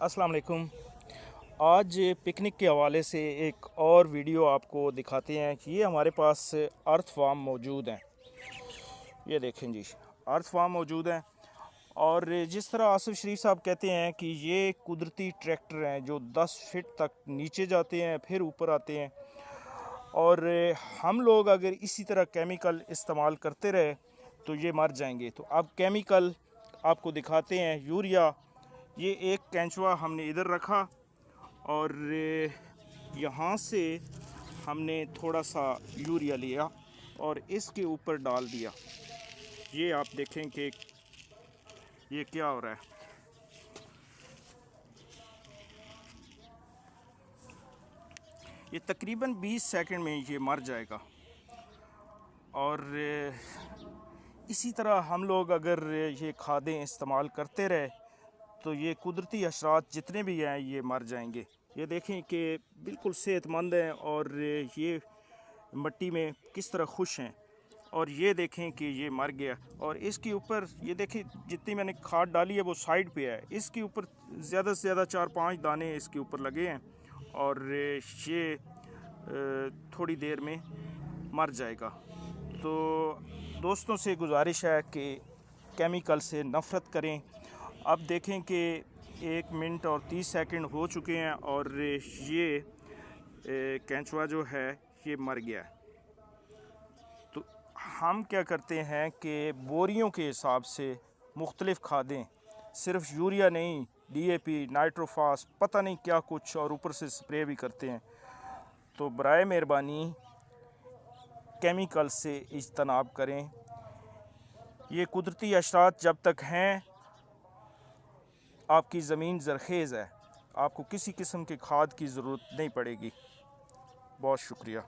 अस्सलाम वालेकुम। आज पिकनिक के हवाले से एक और वीडियो आपको दिखाते हैं कि ये हमारे पास अर्थवर्म मौजूद हैं। ये देखें जी, अर्थवर्म मौजूद हैं। और जिस तरह आसिफ शरीफ साहब कहते हैं कि ये कुदरती ट्रैक्टर हैं जो 10 फीट तक नीचे जाते हैं फिर ऊपर आते हैं। और हम लोग अगर इसी तरह केमिकल इस्तेमाल करते रहे तो ये मर जाएंगे। तो अब केमिकल आपको दिखाते हैं। यूरिया, ये एक केंचुआ हमने इधर रखा और यहाँ से हमने थोड़ा सा यूरिया लिया और इसके ऊपर डाल दिया। ये आप देखें कि ये क्या हो रहा है। ये तकरीबन 20 सेकंड में ये मर जाएगा। और इसी तरह हम लोग अगर ये खादें इस्तेमाल करते रहे तो ये कुदरती हशरात जितने भी हैं ये मर जाएंगे। ये देखें कि बिल्कुल सेहतमंद हैं और ये मिट्टी में किस तरह खुश हैं। और ये देखें कि ये मर गया। और इसके ऊपर ये देखें जितनी मैंने खाद डाली है वो साइड पे है। इसके ऊपर ज़्यादा से ज़्यादा 4-5 दाने इसके ऊपर लगे हैं और ये थोड़ी देर में मर जाएगा। तो दोस्तों से गुजारिश है कि केमिकल से नफ़रत करें। अब देखें कि 1 मिनट और 30 सेकंड हो चुके हैं और ये केंचुआ जो है ये मर गया है। तो हम क्या करते हैं कि बोरियों के हिसाब से मुख्तलिफ़ खादें, सिर्फ यूरिया नहीं, DAP, नाइट्रोफास, पता नहीं क्या कुछ, और ऊपर से स्प्रे भी करते हैं। तो बराए मेहरबानी केमिकल से इज्तनाब करें। ये कुदरती अशरात जब तक हैं आपकी ज़मीन ज़रख़ेज़ है, आपको किसी किस्म की खाद की ज़रूरत नहीं पड़ेगी। बहुत शुक्रिया।